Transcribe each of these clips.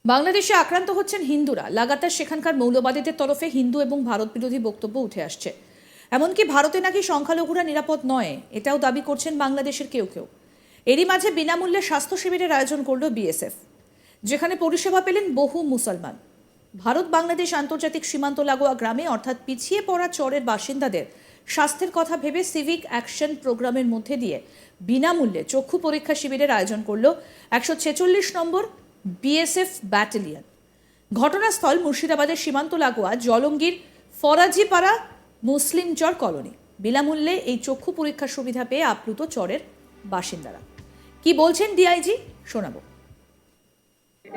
বাংলাদেশে আক্রান্ত হচ্ছেন হিন্দুরা। লাগাতার সেখানকার মৌলবাদীদের তরফে হিন্দু এবং ভারত বিরোধী বক্তব্য উঠে আসছে। এমনকি ভারতে নাকি সংখ্যালঘুরা নিরাপদ নয়, এটাও দাবি করছেন বাংলাদেশের কেউ কেউ। এরই মাঝে বিনামূল্যে স্বাস্থ্য শিবিরের আয়োজন করল বিএসএফ, যেখানে পরিষেবা পেলেন বহু মুসলমান। ভারত বাংলাদেশ আন্তর্জাতিক সীমান্ত লাগোয়া গ্রামে অর্থাৎ পিছিয়ে পড়া চরের বাসিন্দাদের স্বাস্থ্যের কথা ভেবে সিভিক অ্যাকশন প্রোগ্রামের মধ্যে দিয়ে বিনামূল্যে চক্ষু পরীক্ষা শিবিরের আয়োজন করল 146 নম্বর বিএসএফ ব্যাটালিয়ন। ঘটনাস্থল মুর্শিদাবাদের সীমান্ত লাগোয়া জলঙ্গির ফরাজিপাড়া মুসলিম চর কলোনি। বিনামূল্যে এই চক্ষু পরীক্ষার সুবিধা পেয়ে আপ্লুত চরের বাসিন্দারা। কি বলছেন ডিআইজি, শোনাবো।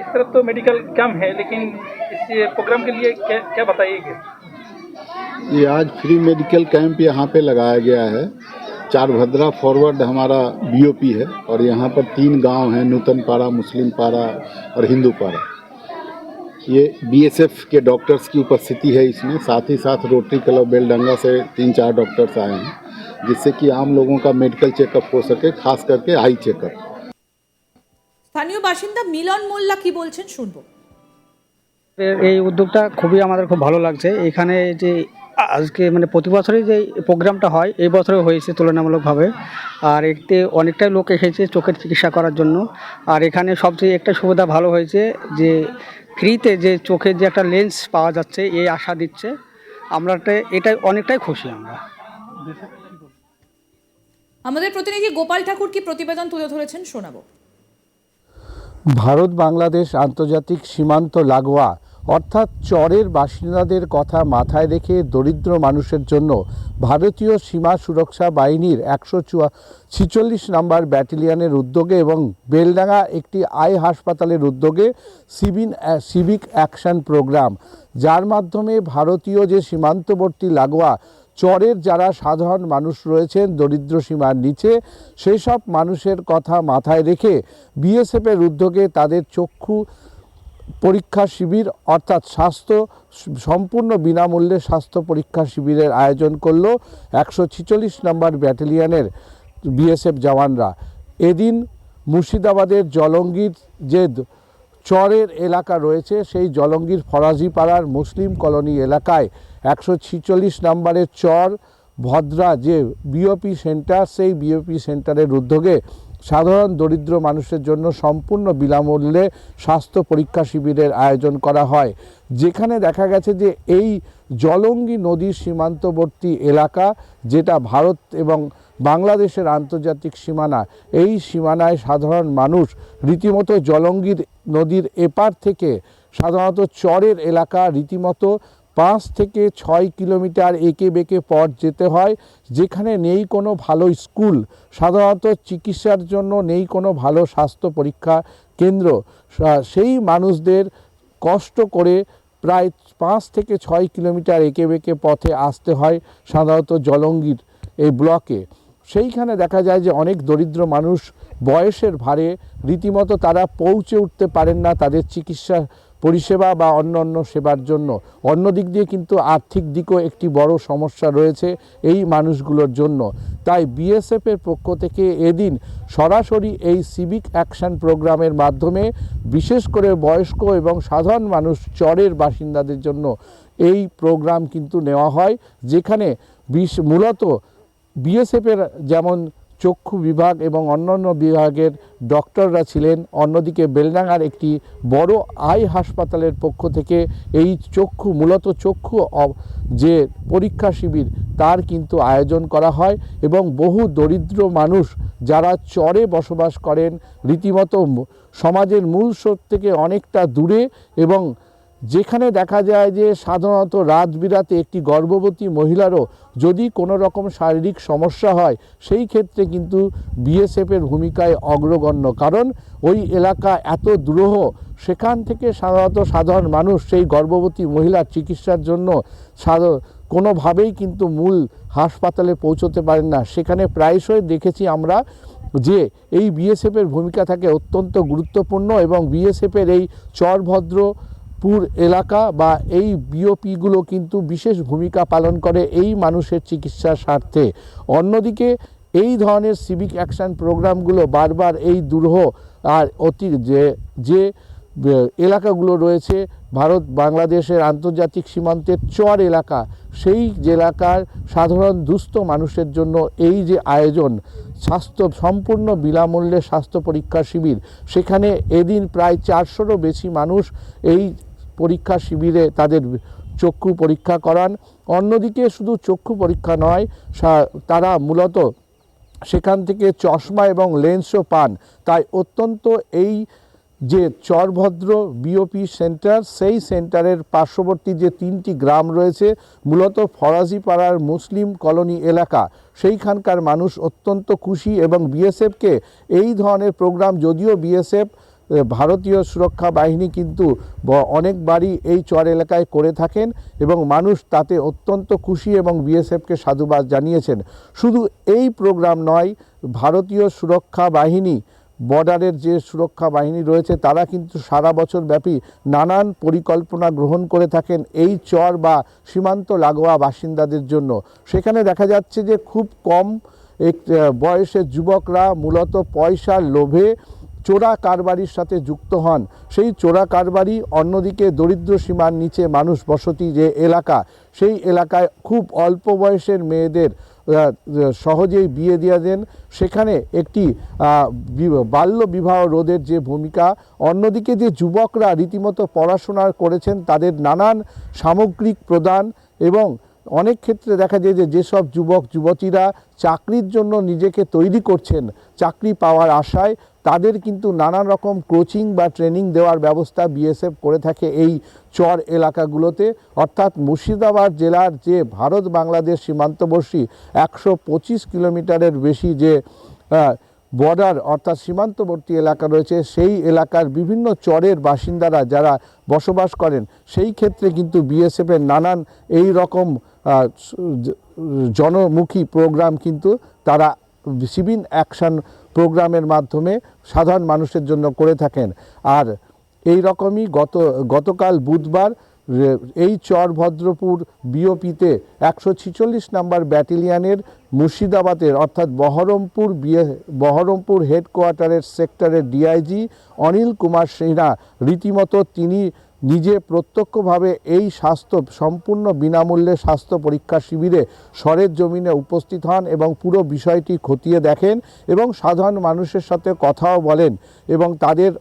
इस तरफ तो मेडिकल कम है, लेकिन इस प्रोग्राम के लिए क्या क्या बताइएगा? ये आज फ्री मेडिकल कैंप यहाँ पे लगाया गया है। चारभद्रा फॉरवर्ड हमारा बीओपी है और यहाँ पर 3 गांव हैं, नूतन पारा, मुस्लिम पारा और हिंदू पारा। ये बीएसएफ के डॉक्टर्स की उपस्थिति है इसमें, साथ ही साथ रोटरी क्लब बेलडंगा से 3-4 डॉक्टर्स आए हैं, जिससे कि आम लोगों का मेडिकल चेकअप हो सके, खास करके आई चेकअप। স্থানীয় বাসিন্দা মিলন মোল্লা কি বলছেন শুনবো। এই উদ্যোগটা খুবই আমাদের খুব ভালো লাগছে। এখানে যে আজকে মানে প্রতি বছরই যে প্রোগ্রামটা হয়, এই বছরে হয়েছে তুলনামূলকভাবে। আর এতে অনেকটাই লোক এসেছে চোখের চিকিৎসা করার জন্য। আর এখানে সবচেয়ে একটা সুবিধা ভালো হয়েছে যে ফ্রিতে যে চোখের যে একটা লেন্স পাওয়া যাচ্ছে, এই আশা দিচ্ছে। আমরা এটা অনেকটাই খুশি আমরা। আমাদের প্রতিনিধি গোপাল ঠাকুর কি প্রতিবেদন তুলে ধরেছেন, শোনাবো। ভারত বাংলাদেশ আন্তর্জাতিক সীমান্ত লাগোয়া অর্থাৎ চরের বাসিন্দাদের কথা মাথায় রেখে দরিদ্র মানুষের জন্য ভারতীয় সীমা সুরক্ষা বাহিনীর 146 নম্বর ব্যাটালিয়নের উদ্যোগে এবং বেলডাঙ্গা একটি আই হাসপাতালের উদ্যোগে সিভিক অ্যাকশন প্রোগ্রাম, যার মাধ্যমে ভারতীয় যে সীমান্তবর্তী লাগোয়া চরের যারা সাধারণ মানুষ রয়েছেন দরিদ্র সীমার নিচে, সেই সব মানুষের কথা মাথায় রেখে বিএসএফের উদ্যোগে তাদের চক্ষু পরীক্ষা শিবির অর্থাৎ সম্পূর্ণ বিনামূল্যে স্বাস্থ্য পরীক্ষা শিবিরের আয়োজন করল 146 নম্বর ব্যাটালিয়নের বিএসএফ জওয়ানরা। এদিন মুর্শিদাবাদের জলঙ্গির যে চরের এলাকা রয়েছে, সেই জলঙ্গির ফরাজিপাড়ার মুসলিম কলোনি এলাকায় 146 নম্বরের চর ভদ্রা যে বিওপি সেন্টার, সেই বিওপি সেন্টারের উদ্যোগে সাধারণ দরিদ্র মানুষের জন্য সম্পূর্ণ বিনামূল্যে স্বাস্থ্য পরীক্ষা শিবিরের আয়োজন করা হয়। যেখানে দেখা গেছে যে এই জলঙ্গি নদীর সীমান্তবর্তী এলাকা, যেটা ভারত এবং বাংলাদেশের আন্তর্জাতিক সীমানা, এই সীমানায় সাধারণ মানুষ রীতিমতো জলঙ্গির নদীর এপার থেকে সাধারণত চরের এলাকা রীতিমতো 5 থেকে 6 কিলোমিটার এঁকে বেঁকে পথ যেতে হয়, যেখানে নেই কোনো ভালো স্কুল, সাধারণত চিকিৎসার জন্য নেই কোনো ভালো স্বাস্থ্য পরীক্ষা কেন্দ্র। সেই মানুষদের কষ্ট করে প্রায় 5 থেকে 6 কিলোমিটার এঁকে বেঁকে পথে আসতে হয় সাধারণত জলঙ্গির এই ব্লকে। সেইখানে দেখা যায় যে অনেক দরিদ্র মানুষ বয়সের ভারে রীতিমতো তারা পৌঁছে উঠতে পারেন না তাদের চিকিৎসা পরিষেবা বা অন্য সেবার জন্য। অন্য দিক দিয়ে কিন্তু আর্থিক দিকও একটি বড় সমস্যা রয়েছে এই মানুষগুলোর জন্য। তাই বিএসএফের পক্ষ থেকে এদিন সরাসরি এই সিভিক অ্যাকশন প্রোগ্রামের মাধ্যমে বিশেষ করে বয়স্ক এবং সাধারণ মানুষ চরের বাসিন্দাদের জন্য এই প্রোগ্রাম কিন্তু নেওয়া হয়, যেখানে মূলত বিএসএফের যেমন চক্ষু বিভাগ এবং অন্যান্য বিভাগের ডক্টররা ছিলেন, অন্যদিকে বেলডাঙ্গার একটি বড় আই হাসপাতালের পক্ষ থেকে এই মূলত চক্ষু যে পরীক্ষা শিবির তার কিন্তু আয়োজন করা হয়। এবং বহু দরিদ্র মানুষ যারা চরে বসবাস করেন, রীতিমতো সমাজের মূল স্রোত থেকে অনেকটা দূরে, এবং যেখানে দেখা যায় যে সাধারণত রাত বিরাতে একটি গর্ভবতী মহিলারও যদি কোনো রকম শারীরিক সমস্যা হয়, সেই ক্ষেত্রে কিন্তু বিএসএফের ভূমিকায় অগ্রগণ্য। কারণ ওই এলাকা এত দুরূহ, সেখান থেকে সাধারণ মানুষ সেই গর্ভবতী মহিলার চিকিৎসার জন্য কোনোভাবেই কিন্তু মূল হাসপাতালে পৌঁছতে পারেন না। সেখানে প্রায়শই দেখেছি আমরা যে এই বিএসএফের ভূমিকা থাকে অত্যন্ত গুরুত্বপূর্ণ, এবং বিএসএফের এই চরভদ্রপুর এলাকা বা এই বিওপিগুলো কিন্তু বিশেষ ভূমিকা পালন করে এই মানুষের চিকিৎসার স্বার্থে। অন্যদিকে এই ধরনের সিভিক অ্যাকশন প্রোগ্রামগুলো বারবার এই দুরূহ আর যে এলাকাগুলো রয়েছে ভারত বাংলাদেশের আন্তর্জাতিক সীমান্তের চর এলাকা, সেই এলাকার সাধারণ দুস্থ মানুষের জন্য এই যে আয়োজন সম্পূর্ণ বিনামূল্যে স্বাস্থ্য পরীক্ষা শিবির, সেখানে এদিন প্রায় 400রও বেশি মানুষ এই পরীক্ষা শিবিরে তাদের চক্ষু পরীক্ষা করান। অন্যদিকে শুধু চক্ষু পরীক্ষা নয়, তারা মূলত সেখান থেকে চশমা এবং লেন্সও পান। তাই অত্যন্ত এই যে চরভদ্র বিওপি সেন্টার, সেই সেন্টারের পার্শ্ববর্তী যে 3টি গ্রাম রয়েছে, মূলত ফরাজিপাড়ার মুসলিম কলোনি এলাকা, সেইখানকার মানুষ অত্যন্ত খুশি এবং বিএসএফকে এই ধরনের প্রোগ্রাম, যদিও বিএসএফ ভারতীয় সুরক্ষা বাহিনী কিন্তু অনেকবারই এই চর এলাকায় করে থাকেন এবং মানুষ তাতে অত্যন্ত খুশি এবং বিএসএফকে সাধুবাদ জানিয়েছেন। শুধু এই প্রোগ্রাম নয়, ভারতীয় সুরক্ষা বাহিনী, বর্ডারের যে সুরক্ষা বাহিনী রয়েছে, তারা কিন্তু সারা বছর ব্যাপী নানান পরিকল্পনা গ্রহণ করে থাকেন এই চর বা সীমান্ত লাগোয়া বাসিন্দাদের জন্য। সেখানে দেখা যাচ্ছে যে খুব কম বয়সের যুবকরা মূলত পয়সার লোভে চোরা কারবারির সাথে যুক্ত হন। সেই চোরা কারবারি, অন্যদিকে দরিদ্র সীমার নিচে মানুষ বসতি যে এলাকা, সেই এলাকায় খুব অল্প বয়সের মেয়েদের সহজেই বিয়ে দিয়ে দেন। সেখানে একটি বাল্য বিবাহ রোধের যে ভূমিকা, অন্যদিকে যে যুবকরা রীতিমতো পড়াশোনা করেছেন তাদের নানান সামগ্রিক প্রদান, এবং অনেক ক্ষেত্রে দেখা যায় যে যেসব যুবক যুবতীরা চাকরির জন্য নিজেকে তৈরি করছেন, চাকরি পাওয়ার আশায়, তাদের কিন্তু নানান রকম কোচিং বা ট্রেনিং দেওয়ার ব্যবস্থা বিএসএফ করে থাকে এই চর এলাকাগুলোতে। অর্থাৎ মুর্শিদাবাদ জেলার যে ভারত বাংলাদেশ সীমান্তবর্তী 125 কিলোমিটারের বেশি যে বর্ডার অর্থাৎ সীমান্তবর্তী এলাকা রয়েছে, সেই এলাকার বিভিন্ন চরের বাসিন্দারা যারা বসবাস করেন, সেই ক্ষেত্রে কিন্তু বিএসএফের নানান এই রকম জনমুখী প্রোগ্রাম কিন্তু তারা সিভিল অ্যাকশন প্রোগ্রামের মাধ্যমে সাধারণ মানুষের জন্য করে থাকেন। আর এই রকমই গতকাল বুধবার এই চরভদ্রপুর বিওপিতে 146 নম্বর ব্যাটালিয়নের মুর্শিদাবাদের অর্থাৎ বহরমপুর হেডকোয়ার্টারের সেক্টরের ডিআইজি অনিল কুমার সিনহা রীতিমতো তিনি নিজে প্রত্যক্ষভাবে এই সম্পূর্ণ বিনামূল্যে স্বাস্থ্য পরীক্ষা শিবিরে সরের জমিনে উপস্থিত হন এবং পুরো বিষয়টি খতিয়ে দেখেন এবং সাধারণ মানুষের সাথে কথাও বলেন এবং তাদের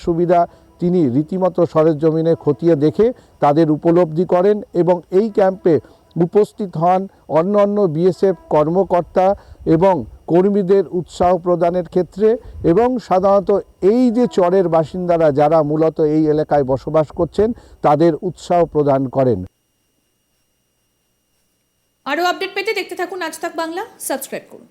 সুবিধা তিনি রীতিমতো সরের জমিনে খতিয়ে দেখে তাদের উপলব্ধি করেন এবং এই ক্যাম্পে উপস্থিত হন অন্য বিএসএফ কর্মকর্তা এবং কর্মীদের উৎসাহ প্রদানের ক্ষেত্রে, এবং সাধারণত এই যে চরের বাসিন্দারা যারা মূলত এই এলাকায় বসবাস করছেন তাদের উৎসাহ প্রদান করেন। আরও আপডেট পেতে দেখতে থাকুন আজ তাক বাংলা, সাবস্ক্রাইব করুন।